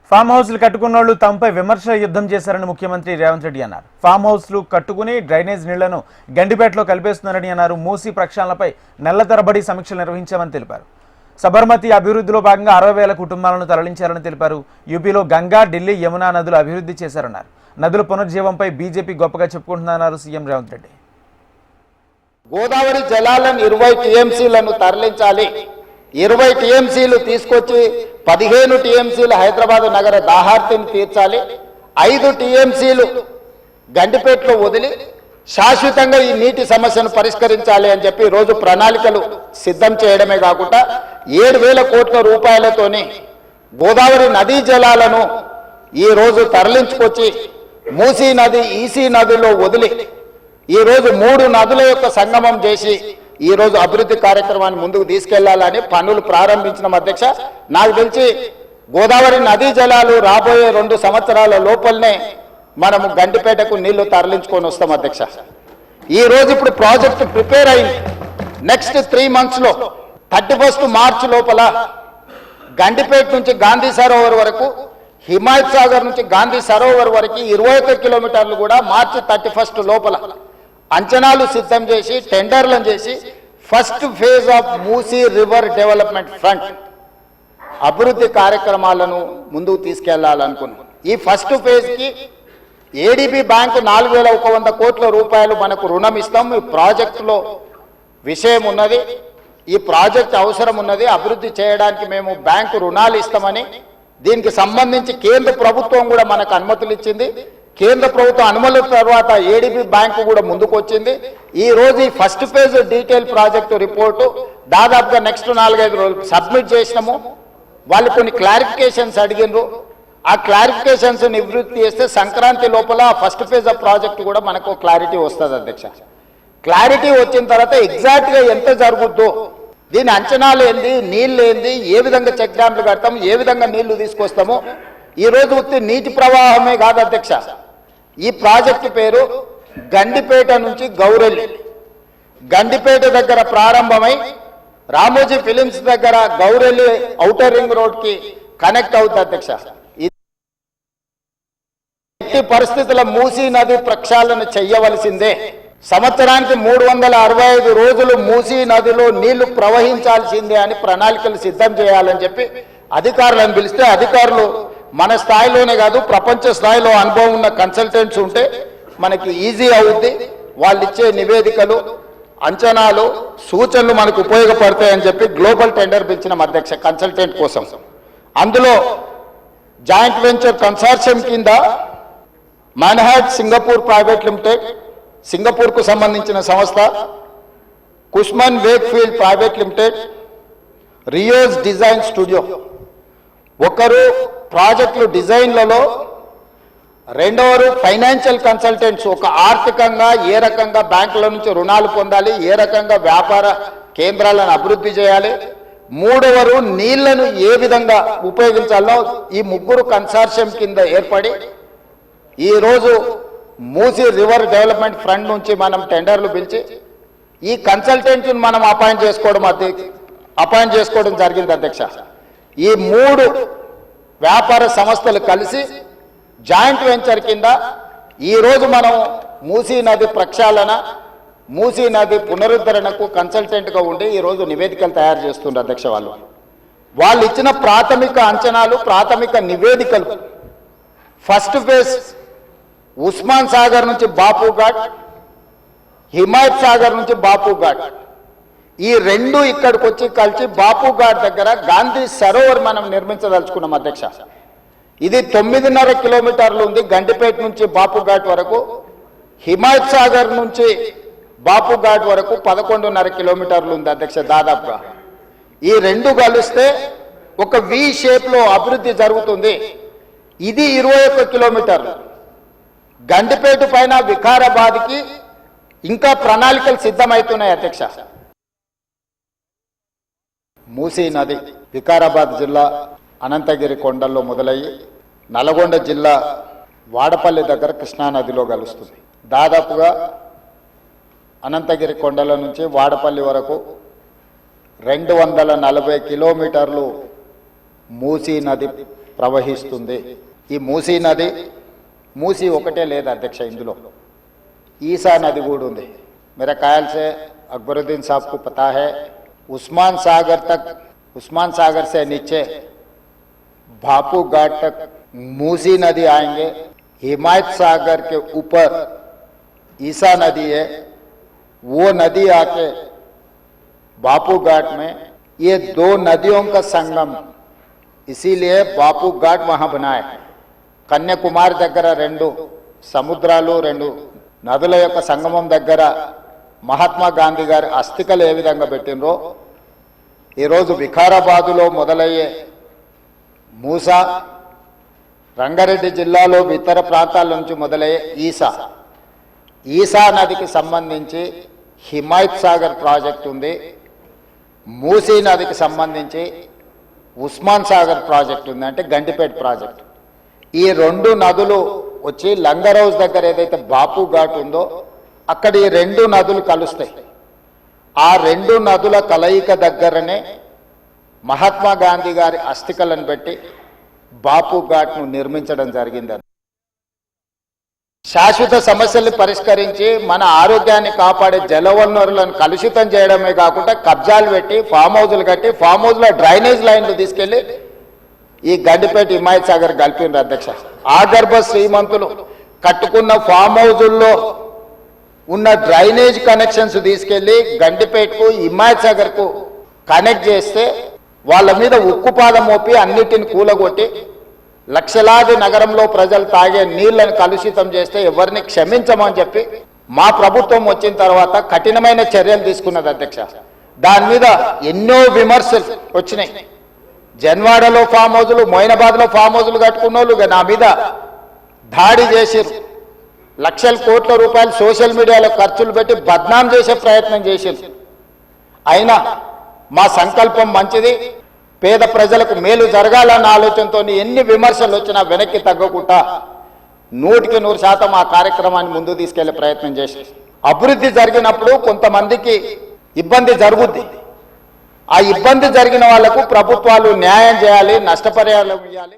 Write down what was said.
Form హౌస్లు కట్టుకున్నోళ్లు తమపై విమర్శ యుద్ధం చేశారని ముఖ్యమంత్రి రేవంత్ రెడ్డి అన్నారు. ఫామ్ హౌస్లు కట్టుకుని డ్రైనేజ్ నీళ్లను గండిపేటలో కలిపేస్తున్నారని అన్నారు. మూసీ ప్రక్షాళనపై నెల తరబడి సమీక్షలు నిర్వహించామని తెలిపారు. సబర్మతి అభివృద్ధిలో భాగంగా 60,000 కుటుంబాలను తరలించారని తెలిపారు. యూపీలో గంగా, ఢిల్లీ, యమునా నదులు అభివృద్ధి చేశారన్నారు. నదుల పునర్జీవంపై బీజేపీ గొప్పగా చెప్పుకుంటున్నారు సీఎం రేవంత్ రెడ్డి. గోదావరి జలాలను 20 టీఎంసీలను తరలించాలి. 20 టీఎంసీలు తీసుకొచ్చి 15 టీఎంసీలు హైదరాబాద్ నగర దాహార్తిని తీర్చాలి. 5 టీఎంసీలు గండిపేటలో వదిలి శాశ్వతంగా ఈ నీటి సమస్యను పరిష్కరించాలి అని చెప్పి రోజు ప్రణాళికలు సిద్ధం చేయడమే కాకుండా 7,000 కోట్ల రూపాయలతోని గోదావరి నదీ జలాలను ఈ రోజు తరలించుకొచ్చి మూసీ నది, ఈసీ నదిలో వదిలి ఈ రోజు 3 నదుల యొక్క సంగమం చేసి ఈ రోజు అభివృద్ధి కార్యక్రమాన్ని ముందుకు తీసుకెళ్లాలని పనులు ప్రారంభించిన అధ్యక్ష. నాకు తెలిసి గోదావరి నదీ జలాలు రాబోయే 2 సంవత్సరాల లోపలనే మనము గండిపేటకు నీళ్లు తరలించుకొని వస్తాం అధ్యక్ష. ఈ రోజు ఇప్పుడు ప్రాజెక్టు ప్రిపేర్ అయింది. నెక్స్ట్ 3 months లో 31st March లోపల గండిపేట నుంచి గాంధీ సరోవర్ వరకు, హిమాయత్ సాగర్ నుంచి గాంధీ సరోవర్ వరకు 21 కిలోమీటర్లు కూడా March 31st లోపల అంచనాలు సిద్ధం చేసి టెండర్లను చేసి first phase of Musi river development front అభివృద్ధి కార్యక్రమాలను ముందుకు తీసుకెళ్లాలనుకున్నాం. ఈ ఫస్ట్ ఫేజ్కి ఏడీబీ బ్యాంకు 4,100 కోట్ల రూపాయలు మనకు రుణం ఇస్తాం. ఈ ప్రాజెక్టులో విషయం ఉన్నది, ఈ ప్రాజెక్ట్ అవసరం ఉన్నది, అభివృద్ధి చేయడానికి మేము బ్యాంకు రుణాలు ఇస్తామని దీనికి సంబంధించి కేంద్ర ప్రభుత్వం కూడా మనకు అనుమతులు ఇచ్చింది. కేంద్ర ప్రభుత్వం అనుమతుల తర్వాత ఏడీబీ బ్యాంకు కూడా ముందుకు వచ్చింది. ఈ రోజు ఈ first phase detail project report దాదాపుగా నెక్స్ట్ 4-5 రోజులు సబ్మిట్ చేసినాము. వాళ్ళు కొన్ని క్లారిఫికేషన్స్ అడిగినారు. ఆ క్లారిఫికేషన్స్ నివృత్తి చేస్తే సంక్రాంతి లోపల ఫస్ట్ ఫేజ్ ఆఫ్ ప్రాజెక్టు కూడా మనకు క్లారిటీ వస్తుంది అధ్యక్ష. క్లారిటీ వచ్చిన తర్వాత ఎగ్జాక్ట్గా ఎంత జరుగుద్దో, దీని అంచనాలు ఏంది, నీళ్ళు ఏంది, ఏ విధంగా చెక్ డ్యామ్లు కడతాము, ఏ విధంగా నీళ్లు తీసుకొస్తాము. ఈ రోజు నీటి ప్రవాహమే కాదు అధ్యక్ష, ఈ ప్రాజెక్టు పేరు గండిపేట నుంచి గౌరెల్లి. గండిపేట దగ్గర ప్రారంభమై రామోజీ ఫిలిమ్స్ దగ్గర గౌరెల్లి ఔటర్ రింగ్ రోడ్ కి కనెక్ట్ అవుతుంది అధ్యక్ష. ఎట్టి పరిస్థితుల మూసీ నది ప్రక్షాళన చెయ్యవలసిందే. సంవత్సరానికి 365 రోజులు మూసీ నదిలో నీళ్లు ప్రవహించాల్సిందే అని ప్రణాళికలు సిద్ధం చేయాలని చెప్పి అధికారులను పిలిస్తే, అధికారులు మన స్థాయిలోనే కాదు ప్రపంచ స్థాయిలో అనుభవం ఉన్న కన్సల్టెంట్స్ ఉంటే మనకి ఈజీ అవుద్ది. వాళ్ళు ఇచ్చే నివేదికలు, అంచనాలు, సూచనలు మనకు ఉపయోగపడతాయని చెప్పి గ్లోబల్ టెండర్ పిలిచిన అధ్యక్ష కన్సల్టెంట్ కోసం. అందులో జాయింట్ వెంచర్ కన్సార్షియం కింద మన్హాట్ సింగపూర్ ప్రైవేట్ లిమిటెడ్, సింగపూర్కు సంబంధించిన సంస్థ, Cushman Wakefield private limited, Rios design studio ఒకరు ప్రాజెక్టులు డిజైన్లలో, రెండవరు ఫైనాన్షియల్ కన్సల్టెంట్స్ ఒక ఆర్థికంగా ఏ రకంగా బ్యాంకుల నుంచి రుణాలు పొందాలి, ఏ రకంగా వ్యాపార కేంద్రాలను అభివృద్ధి చేయాలి, మూడవరు నీళ్లను ఏ విధంగా ఉపయోగించాలో ఈ 3 కన్సార్షియం కింద ఏర్పడి ఈరోజు మూసీ రివర్ డెవలప్మెంట్ ఫ్రంట్ నుంచి మనం టెండర్లు పిలిచి ఈ కన్సల్టెంట్ని మనం అపాయింట్ చేసుకోవడం జరిగింది అధ్యక్ష. ఈ 3 వ్యాపార సంస్థలు కలిసి జాయింట్ వెంచర్ కింద ఈరోజు మనం మూసీ నది ప్రక్షాళన, మూసీ నది పునరుద్ధరణకు కన్సల్టెంట్గా ఉండి ఈరోజు నివేదికలు తయారు చేస్తున్నారు అధ్యక్ష. వాళ్ళు ఇచ్చిన ప్రాథమిక అంచనాలు, ప్రాథమిక నివేదికలు ఫస్ట్ ఫేజ్ ఉస్మాన్ సాగర్ నుంచి బాపు ఘాట్, హిమాయత్ సాగర్ నుంచి బాపు ఘాట్, ఈ 2 ఇక్కడికి వచ్చి కలిసి బాపు ఘాట్ దగ్గర గాంధీ సరోవర్ మనం నిర్మించదలుచుకున్నాం అధ్యక్ష. ఇది 9.5 కిలోమీటర్లు ఉంది గండిపేట నుంచి బాపు ఘాట్ వరకు. హిమాయత్ సాగర్ నుంచి బాపు ఘాట్ వరకు 11.5 కిలోమీటర్లు ఉంది అధ్యక్ష దాదాపుగా. ఈ 2 కలిస్తే ఒక వి షేప్లో అభివృద్ధి జరుగుతుంది. ఇది 21 కిలోమీటర్లు. గండిపేట పైన వికారాబాద్కి ఇంకా ప్రణాళికలు సిద్ధమవుతున్నాయి అధ్యక్ష. మూసీ నది వికారాబాద్ జిల్లా అనంతగిరి కొండల్లో మొదలయ్యి నల్గొండ జిల్లా వాడపల్లి దగ్గర కృష్ణానదిలో కలుస్తుంది. దాదాపుగా అనంతగిరి కొండల నుంచి వాడపల్లి వరకు 240 కిలోమీటర్లు మూసీ నది ప్రవహిస్తుంది. ఈ మూసీ నది, మూసీ ఒకటే లేదు అధ్యక్ష, ఇందులో ఈసా నది కూడా ఉంది. मेरा ख्याल से अकबरुद्दीन साहब को पता है, उस्मान सागर से नीचे भापू घाट तक मूसी नदी आएंगे, हिमायत सागर के ऊपर ईसा नदी है, वो नदी आके बापू घाट में, ये दो नदियों का संगम, इसीलिए बापू घाट वहां बनाए. कन्याकुमारी దగ్గర రెండు సముద్రాలు, రెండు నదుల యొక్క సంగమం దగ్గర మహాత్మా గాంధీ గారి అస్థికలు ఏ విధంగా పెట్టినరో, ఈరోజు వికారాబాదులో మొదలయ్యే మూసా, రంగారెడ్డి జిల్లాలో ఇతర ప్రాంతాల నుంచి మొదలయ్యే ఈసా నదికి సంబంధించి హిమాయత్ సాగర్ ప్రాజెక్ట్ ఉంది. మూసీ నదికి సంబంధించి ఉస్మాన్ సాగర్ ప్రాజెక్ట్ ఉంది, అంటే గండిపేట ప్రాజెక్ట్. ఈ రెండు నదులు వచ్చి లంగర్ హౌస్ దగ్గర ఏదైతే బాపు ఘాట్ ఉందో అక్కడ ఈ రెండు నదులు కలుస్తాయి. ఆ రెండు నదుల కలయిక దగ్గరనే మహాత్మా గాంధీ గారి అస్థికలను పెట్టి బాపు ఘాట్ను నిర్మించడం జరిగింది. శాశ్వత సమస్యల్ని పరిష్కరించి మన ఆరోగ్యాన్ని కాపాడే జలవనరులను కలుషితం చేయడమే కాకుండా కబ్జాలు పెట్టి ఫామ్ హౌజులు కట్టి ఫామ్ హౌస్లో డ్రైనేజ్ లైన్లు తీసుకెళ్లి ఈ గండిపేట హిమాయత్ సాగర్ కలిపినారు అధ్యక్ష. ఆగర్భ శ్రీమంతులు కట్టుకున్న ఫామ్ హౌజుల్లో ఉన్న డ్రైనేజ్ కనెక్షన్స్ తీసుకెళ్లి గండిపేటకు హిమాయత్ సాగర్కు కనెక్ట్ చేస్తే వాళ్ళ మీద ఉక్కుపాదం మోపి అన్నిటిని కూలగొట్టి లక్షలాది నగరంలో ప్రజలు తాగే నీళ్లను కలుషితం చేస్తే ఎవరిని క్షమించమని చెప్పి మా ప్రభుత్వం వచ్చిన తర్వాత కఠినమైన చర్యలు తీసుకున్నది అధ్యక్ష. దాని మీద ఎన్నో విమర్శలు వచ్చినాయి. జన్వాడలో ఫామ్ హౌజులు, మొయినాబాద్లో ఫామ్ హౌజులు కట్టుకున్న వాళ్ళు నా మీద దాడి చేసిరు. లక్షల కోట్ల రూపాయలు సోషల్ మీడియాలో ఖర్చులు పెట్టి బద్నాం చేసే ప్రయత్నం చేసిరు. అయినా మా సంకల్పం మంచిది, పేద ప్రజలకు మేలు జరగాలన్న ఆలోచనతో ఎన్ని విమర్శలు వచ్చినా వెనక్కి తగ్గకుండా 100% ఆ కార్యక్రమాన్ని ముందు తీసుకెళ్లే ప్రయత్నం చేసి, అభివృద్ధి జరిగినప్పుడు కొంతమందికి ఇబ్బంది జరుగుద్ది. ఆ ఇబ్బంది జరిగిన వాళ్లకు ప్రభుత్వాలు న్యాయం చేయాలి, నష్టపరిహారం ఇవ్వాలి.